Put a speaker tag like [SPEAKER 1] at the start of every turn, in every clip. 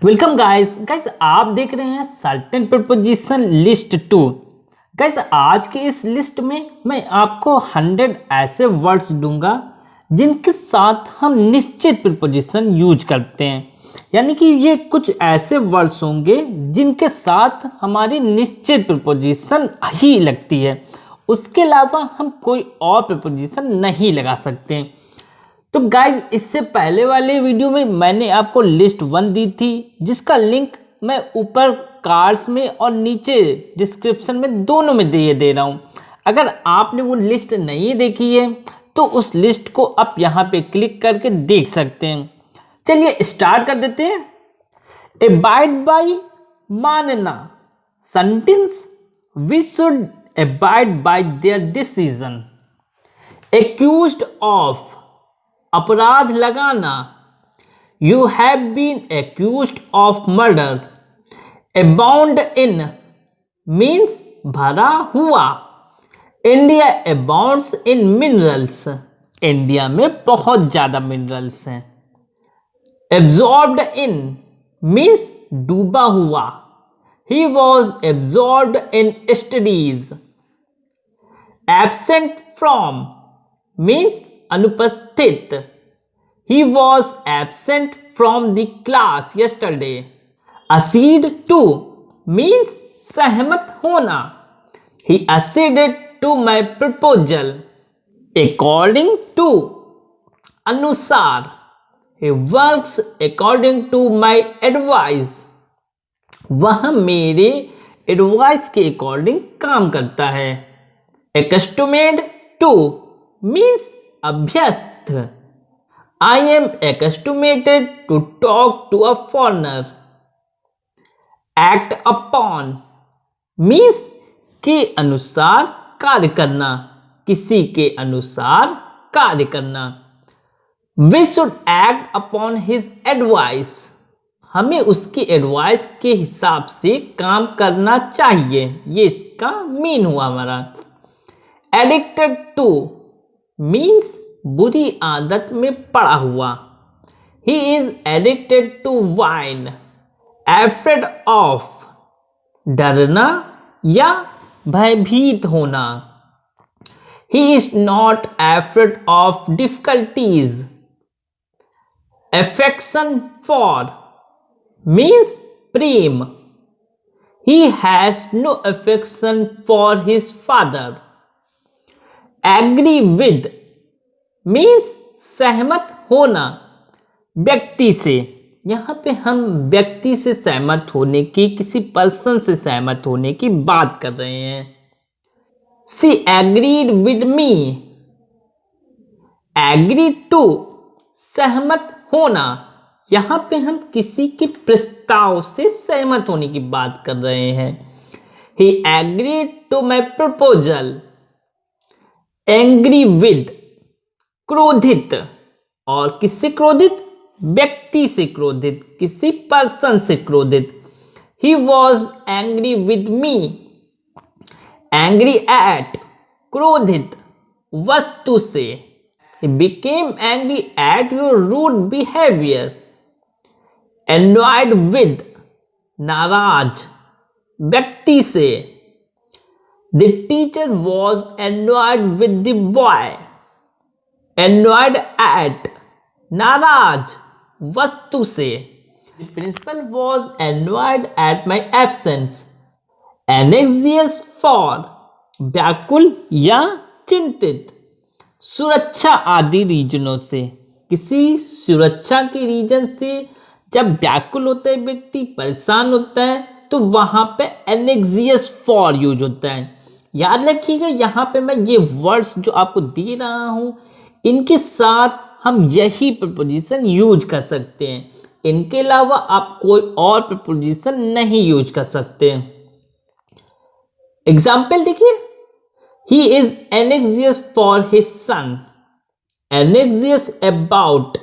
[SPEAKER 1] Welcome guys आप देख रहे हैं सर्टेन प्रपोजिशन लिस्ट 2। गाइस आज के इस लिस्ट में मैं आपको 100 ऐसे वर्ड्स दूंगा जिनके साथ हम निश्चित प्रपोजिशन यूज करते हैं। यानी कि ये कुछ ऐसे वर्ड्स होंगे जिनके साथ हमारी निश्चित प्रपोजिशन ही लगती है, उसके अलावा हम कोई और प्रपोजिशन नहीं लगा सकते। तो गाइज इससे पहले वाले वीडियो में मैंने आपको लिस्ट 1 दी थी, जिसका लिंक मैं ऊपर कार्ड्स में और नीचे डिस्क्रिप्शन में दोनों में दे रहा हूं। अगर आपने वो लिस्ट नहीं देखी है तो उस लिस्ट को आप यहाँ पे क्लिक करके देख सकते हैं। चलिए स्टार्ट कर देते हैं। अबाइड बाय मानना, sentence we should abide by their decision. Accused of, अपराध लगाना, you have been accused of murder. Abound in means भरा हुआ। India abounds in minerals, India में बहुत ज्यादा मिनरल्स हैं। एब्जॉर्ब्ड इन मीन्स डूबा हुआ, he was absorbed in studies. Absent from means अनुपस्थित, he was absent from the class yesterday. Accede to means सहमत होना, he acceded to my proposal. According to अनुसार, he works according to my advice. वह मेरे advice के according काम करता है। Accustomed to means अभ्यस्त, I am accustomed to talk to a foreigner. Act upon means के अनुसार कार्य करना, किसी के अनुसार कार्य करना। We should act upon his advice, हमें उसकी एडवाइस के हिसाब से काम करना चाहिए। ये इसका मीन हुआ हमारा। Addicted to मीन्स बुरी आदत में पड़ा हुआ, he is addicted to wine. Afraid of, डरना या भयभीत होना, he is not afraid of difficulties. Affection for means प्रेम, he has no affection for his father. Agree with means सहमत होना, व्यक्ति से, यहाँ पे हम व्यक्ति से सहमत होने की, किसी पर्सन से सहमत होने की बात कर रहे हैं। She agreed with me, agree to सहमत होना, यहाँ पे हम किसी के प्रस्ताव से सहमत होने की बात कर रहे हैं। He agreed to my proposal. Angry with क्रोधित, और किससे क्रोधित? व्यक्ति से क्रोधित, किसी पर्सन से क्रोधित। He was angry with me. Angry at क्रोधित वस्तु से, he became angry at your rude behaviour. Annoyed with नाराज, व्यक्ति से। The teacher was annoyed with the boy. Annoyed at नाराज वस्तु से। The principal was annoyed at my absence. Anxious for व्याकुल या चिंतित, सुरक्षा आदि रीजनों से, किसी सुरक्षा के रीजन से जब व्याकुल होता है व्यक्ति, परेशान होता है, तो वहां पे एनेक्सियस फॉर यूज होता है। याद रखिएगा, यहाँ पे मैं ये वर्ड्स जो आपको दे रहा हूं, इनके साथ हम यही प्रपोजिशन यूज कर सकते हैं। इनके अलावा आप कोई और प्रपोजिशन नहीं यूज कर सकते। एग्जाम्पल देखिए, he is एनेक्सियस for his son. एनेक्सियस about,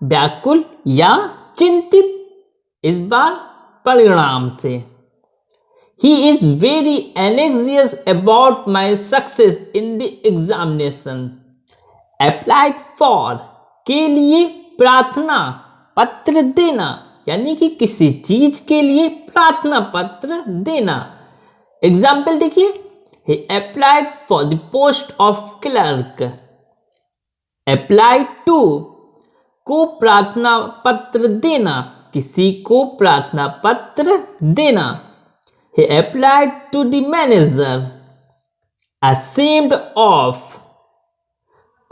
[SPEAKER 1] व्याकुल या चिंतित, इस बार परिणाम से। He is very एनेक्सियस about my success in the examination. Applied for, के लिए प्रार्थना पत्र देना यानी कि किसी चीज के लिए प्रार्थना पत्र देना। एग्जाम्पल देखिए, he applied for the post of clerk। applied to को प्रार्थना पत्र देना, किसी को प्रार्थना पत्र देना। he applied to the manager। ashamed of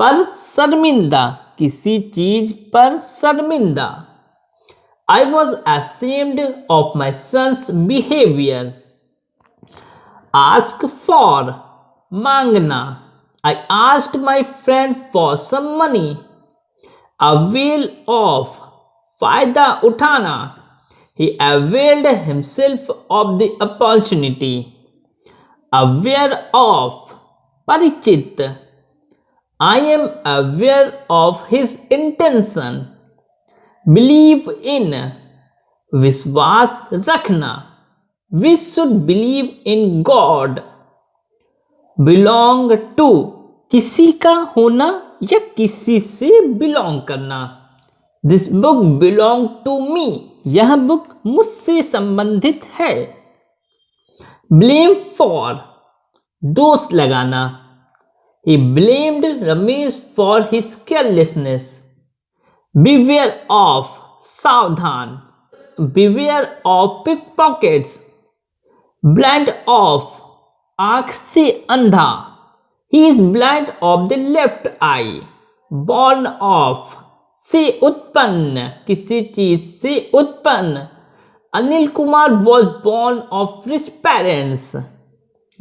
[SPEAKER 1] पर शर्मिंदा, किसी चीज पर शर्मिंदा। I was ashamed of my son's behavior। ask for मांगना, I asked my friend for some money। avail of फायदा उठाना, he availed himself of the opportunity। aware of परिचित, I am aware of his intention। believe in विश्वास रखना, we should believe in God। belong to किसी का होना या किसी से बिलोंग करना। This book belong to me, यह बुक मुझसे संबंधित है। ब्लेम फॉर दोष लगाना, he blamed Ramesh for his carelessness। beware of सावधान, beware of pickpockets। blind of आंख से अंधा, he is blind of the left eye। born of से उत्पन्न, किसी चीज से उत्पन्न। Anil Kumar was born of rich parents।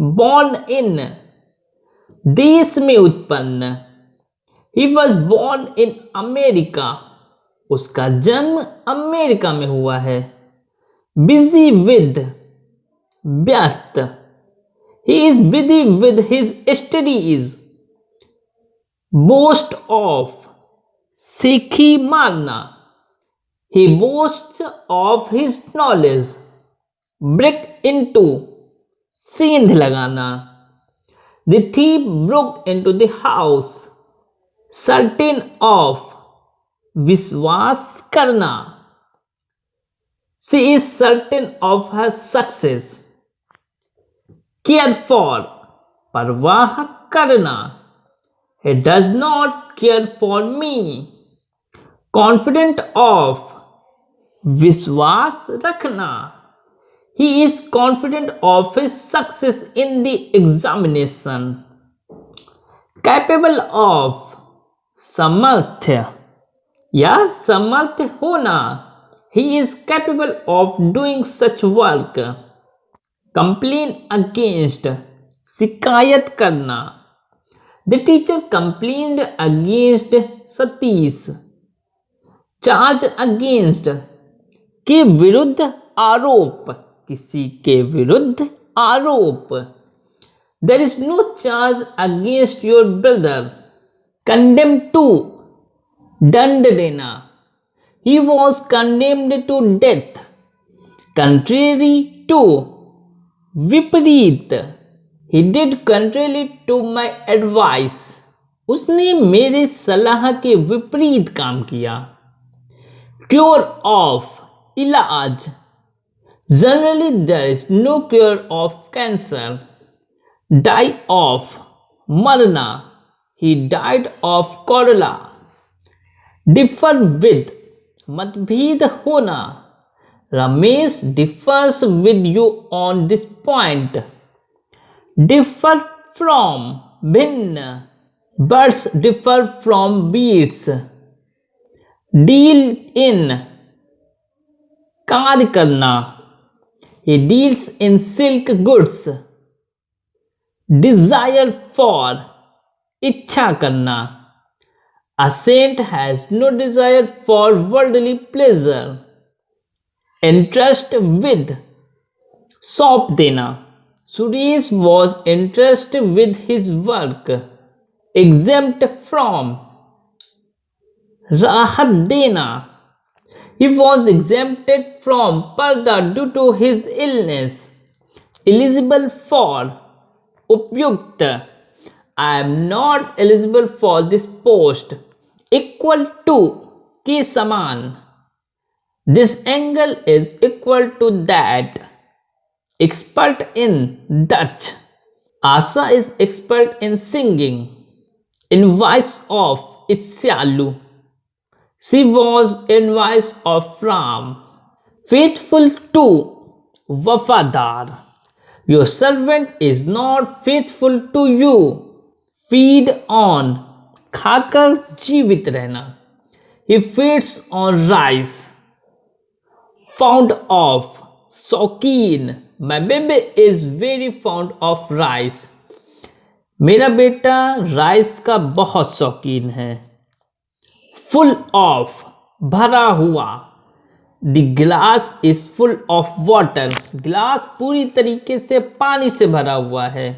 [SPEAKER 1] born in देश में उत्पन्न, he was born in America। उसका जन्म अमेरिका में हुआ है। busy with व्यस्त, he is busy with his studies। boast of सीखी मारना, he boasts of his knowledge। break into Sindh लगाना, the thief broke into the house। certain of विश्वास करना, she is certain of her success। care for परवाह करना, he does not care for me। confident of विश्वास रखना, he is confident of his success in the examination। capable of सामर्थ्य या समर्थ होना, he is capable of doing such work। complain against शिकायत करना, the teacher complained against Satish. charge against के विरुद्ध आरोप, किसी के विरुद्ध आरोप। there is no charge against your brother। condemn to दंड देना, he was condemned to death। contrary to विपरीत, he did contrary to my advice। उसने मेरे सलाह के विपरीत काम किया। cure of इलाज, generally there is no cure of cancer। die of मरना, he died of cholera। differ with मतभेद होना, Ramesh differs with you on this point। differ from भिन्न, birds differ from beasts। deal in कार्य करना, he deals in silk goods। desire for इच्छा करना, a saint has no desire for worldly pleasure। entrust with सौंप देना, Suresh was entrusted with his work। exempt from राहत देना, he was exempted from पर्दा due to his illness। eligible for उपयुक्त, I am not eligible for this post। equal to के समान, This angle is equal to that. Expert in Dutch. Asa is expert in singing. In voice of Isyalu. She was in voice of Ram. Faithful to Wafadar. Your servant is not faithful to you. Feed on. खाकर जीवित रहना. He feeds on rice. Fond of. शौकीन. My baby is very fond of rice. मेरा बेटा rice का बहुत शौकीन है. Full of. भरा हुआ. The glass is full of water. गिलास पूरी तरीके से पानी से भरा हुआ है.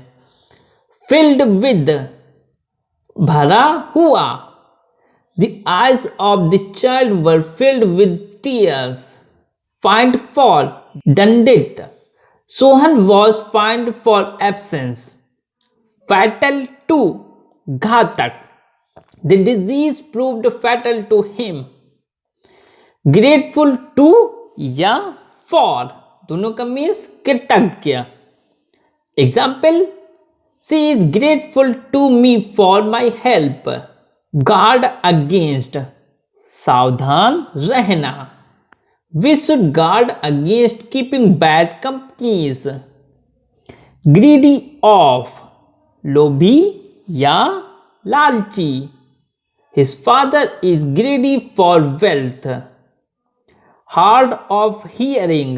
[SPEAKER 1] Filled with. भरा हुआ. The eyes of the child were filled with tears. Fined for. Dundit. Sohan was fined for absence. Fatal to. घातक. The disease proved fatal to him. Grateful to या for दोनों का मीन्स कृतज्ञ. Example. She is grateful to me for my help. Guard against. सावधान रहना. We should guard against keeping bad companies. Greedy of. लोभी या लालची. His father is greedy for wealth. Hard of hearing.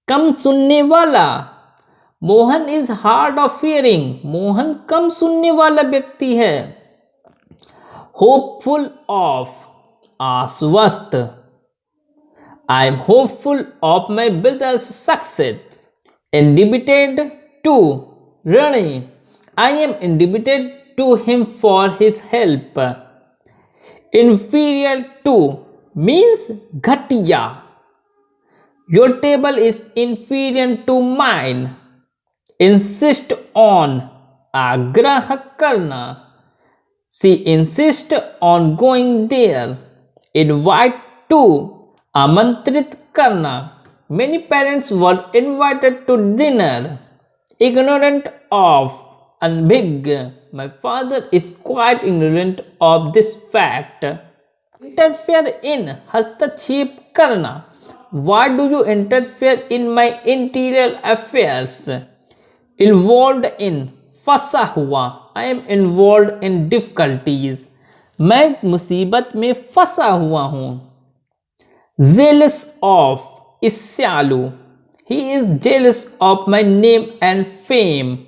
[SPEAKER 1] कम सुनने वाला. Mohan is hard of hearing. Mohan कम सुनने वाला व्यक्ति है. Hopeful of. आश्वस्त. I am hopeful of my brother's success. Indebted to. ऋणी. I am indebted to him for his help. Inferior to means घटिया. Your table is inferior to mine. Insist on. आग्रह करना. She insists on going there. Invite to. आमंत्रित करना. Many parents were invited to dinner. Ignorant of. Unbig. My father is quite ignorant of this fact. Interfere in. हस्तक्षेप करना. Why do you interfere in my interior affairs? Involved in. फंसा हुआ. I am involved in difficulties. मैं मुसीबत में फंसा हुआ हूँ. Jealous of. Isyalu. He is jealous of my name and fame.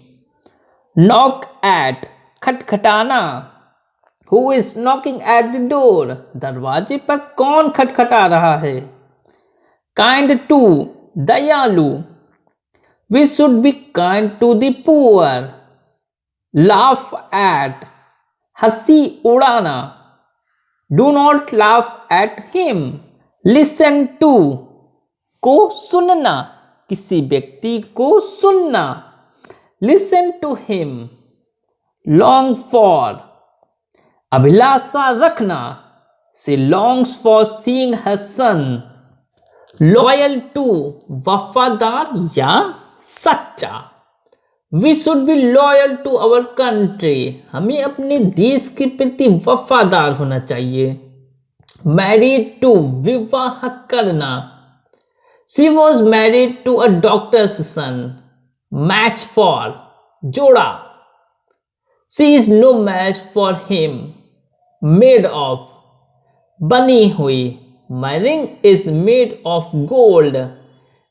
[SPEAKER 1] Knock at. खटखटाना. Who is knocking at the door? दरवाजे पर कौन खटखटा रहा है? Kind to. दयालु. We should be kind to the poor. Laugh at. हंसी उड़ाना. Do not laugh at him. Listen to. को सुनना. किसी व्यक्ति को सुनना. Listen to him. Long for. अभिलाषा रखना. She longs for seeing her son. Loyal to. वफादार या सच्चा. We should be loyal to our country. हमें अपने देश के प्रति वफादार होना चाहिए. Married to. विवाह करना. She was married to a doctor's son. Match for. जोड़ा. She is no match for him. Made of. बनी हुई. My ring is made of gold.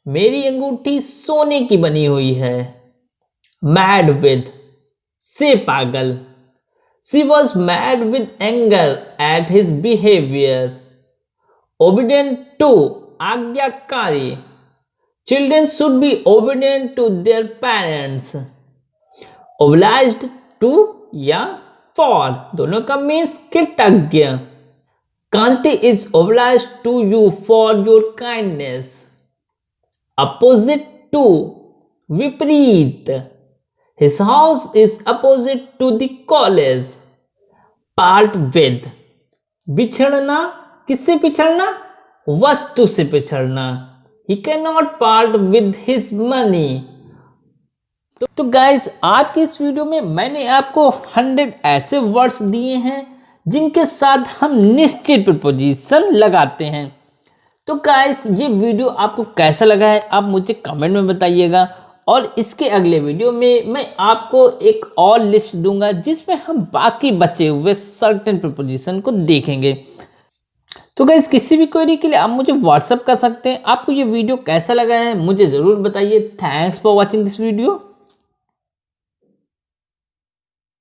[SPEAKER 1] मेरी अंगूठी सोने की बनी हुई है. Mad with. से पागल. She was mad with anger at his behavior. Obedient to. आज्ञाकारी. Children should be obedient to their parents. Obliged to या for दोनों का मीन्स कृतज्ञ. कांति is obliged to you for your kindness. Opposite to. विपरीत. His house is opposite to the college. Part with. बिछड़ना. किससे बिछड़ना? वस्तु से पिछड़ना। He cannot part with his money। तो guys आज की इस वीडियो में मैंने आपको 100 ऐसे वर्ड्स दिए हैं जिनके साथ हम निश्चित प्रीपोजिशन लगाते हैं। तो गाइस ये वीडियो आपको कैसा लगा है आप मुझे कमेंट में बताइएगा, और इसके अगले वीडियो में मैं आपको एक और लिस्ट दूंगा जिसमें हम बाकी बचे हुए सर्टेन प्रीपोजिशन को देखेंगे। तो गाइस किसी भी क्वेरी के लिए आप मुझे व्हाट्सअप कर सकते हैं। आपको ये वीडियो कैसा लगा है मुझे ज़रूर बताइए। Thanks for watching this video.